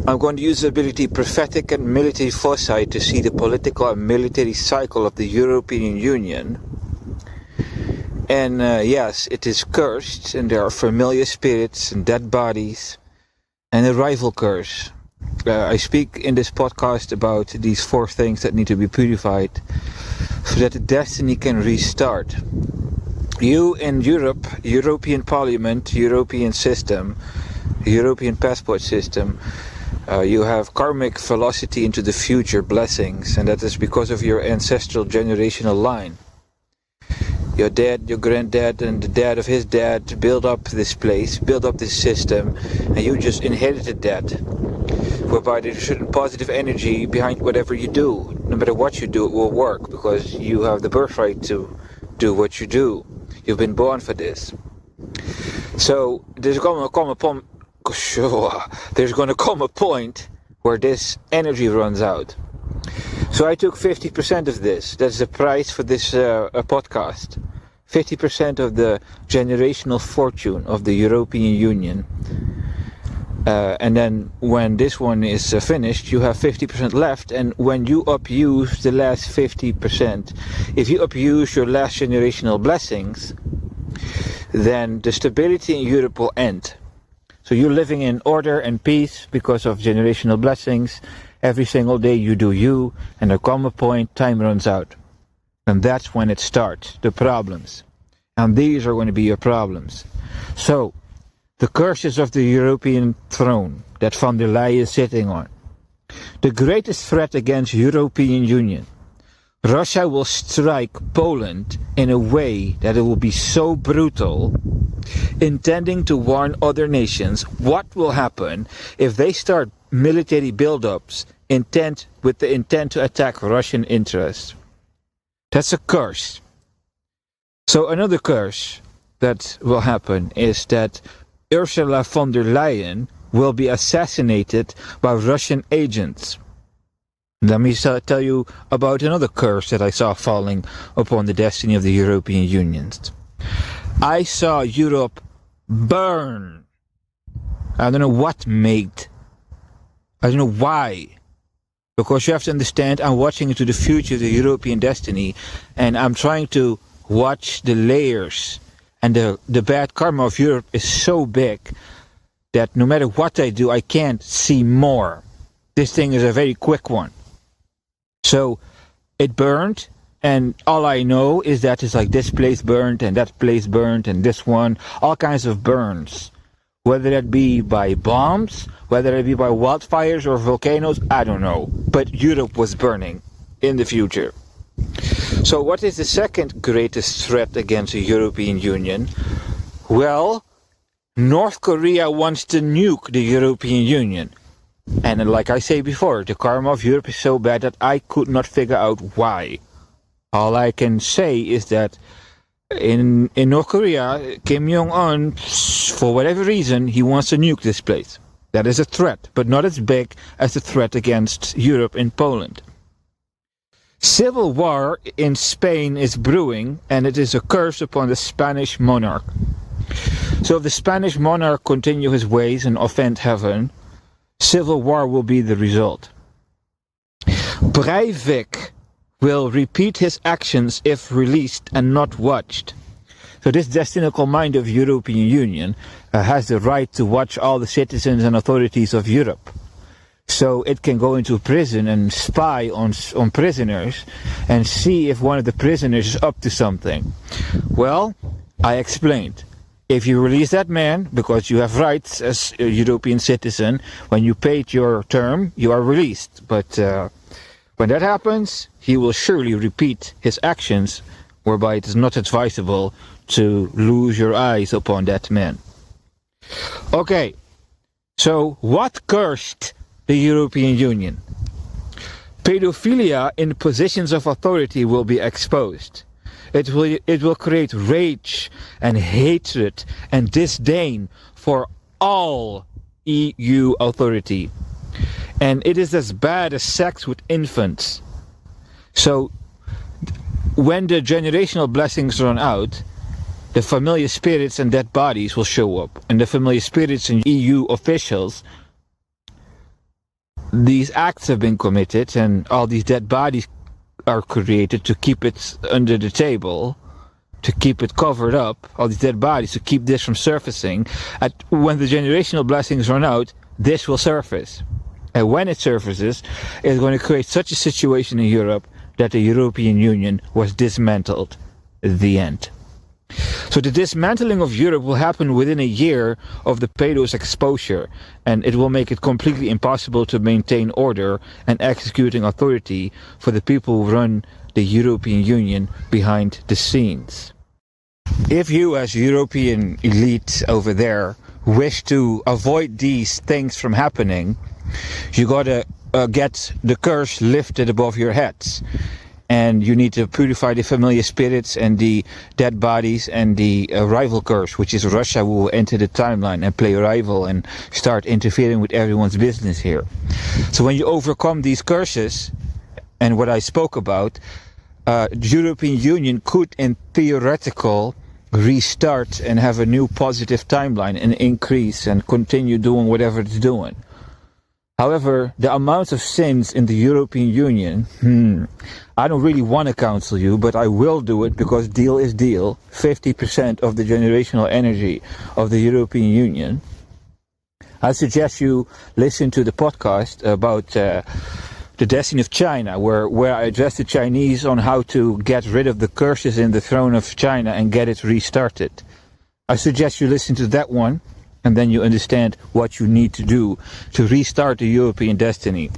I'm going to use the ability prophetic and military foresight to see the political and military cycle of the European Union. And yes, it is cursed, and there are familiar spirits and dead bodies, and a rival curse. I speak in this podcast about these 4 things that need to be purified so that the destiny can restart. You in Europe, European Parliament, European system, European passport system, you have karmic velocity into the future blessings, and that is because of your ancestral generational line. Your dad, your granddad, and the dad of his dad built up this place, built up this system, and you just inherited that. Whereby there's a certain positive energy behind whatever you do. No matter what you do, it will work, because you have the birthright to do what you do. You've been born for this. So there's going to come a point where this energy runs out. So I took 50% of this. That's the price for this podcast. 50% of the generational fortune of the European Union. And then when this one is finished, you have 50% left. And when you abuse the last 50%, if you abuse your last generational blessings, then the stability in Europe will end. So you're living in order and peace because of generational blessings. Every single day you do you, and there comes a point, time runs out. And that's when it starts, the problems. And these are going to be your problems. So, the curses of the European throne that von der Leyen is sitting on. The greatest threat against European Union. Russia will strike Poland in a way that it will be so brutal, intending to warn other nations what will happen if they start military build-ups with the intent to attack Russian interests. That's a curse. So another curse that will happen is that Ursula von der Leyen will be assassinated by Russian agents. Let me tell you about another curse that I saw falling upon the destiny of the European Union. I saw Europe burn. I don't know what made. I don't know why. Because you have to understand, I'm watching into the future of the European destiny, and I'm trying to watch the layers. And the bad karma of Europe is so big that no matter what I do, I can't see more. This thing is a very quick one. So it burned, and all I know is that it's like this place burned, and that place burned, and this one, all kinds of burns. Whether that be by bombs, whether it be by wildfires or volcanoes, I don't know. But Europe was burning in the future. So what is the second greatest threat against the European Union? Well, North Korea wants to nuke the European Union. And like I say before, the karma of Europe is so bad that I could not figure out why. All I can say is that in North Korea, Kim Jong-un, for whatever reason, he wants to nuke this place. That is a threat, but not as big as the threat against Europe and Poland. Civil war in Spain is brewing, and it is a curse upon the Spanish monarch. So if the Spanish monarch continue his ways and offend heaven, civil war will be the result. Breivik will repeat his actions if released and not watched. So this destinical mind of European Union has the right to watch all the citizens and authorities of Europe. So it can go into prison and spy on prisoners and see if one of the prisoners is up to something. Well, I explained. If you release that man, because you have rights as a European citizen, when you paid your term, you are released. But when that happens, he will surely repeat his actions, whereby it is not advisable to lose your eyes upon that man. Okay, so what cursed the European Union? Pedophilia in positions of authority will be exposed. It will create rage and hatred and disdain for all EU authority. And it is as bad as sex with infants. So when the generational blessings run out, the familiar spirits and dead bodies will show up. And the familiar spirits and EU officials these acts have been committed and all these dead bodies are created to keep it under the table, to keep it covered up, all these dead bodies, to keep this from surfacing. When the generational blessings run out, this will surface. And when it surfaces, it's going to create such a situation in Europe that the European Union was dismantled. The end. So the dismantling of Europe will happen within a year of the pedo's exposure, and it will make it completely impossible to maintain order and executing authority for the people who run the European Union behind the scenes. If you, as European elite over there, wish to avoid these things from happening, you gotta get the curse lifted above your heads. And you need to purify the familiar spirits and the dead bodies and the rival curse, which is Russia, who will enter the timeline and play rival and start interfering with everyone's business here. So when you overcome these curses, and what I spoke about, the European Union could, in theoretical, restart and have a new positive timeline and increase and continue doing whatever it's doing. However, the amount of sins in the European Union, I don't really want to counsel you, but I will do it because deal is deal. 50% of the generational energy of the European Union. I suggest you listen to the podcast about the destiny of China, where I address the Chinese on how to get rid of the curses in the throne of China and get it restarted. I suggest you listen to that one, and then you understand what you need to do to restart the European destiny.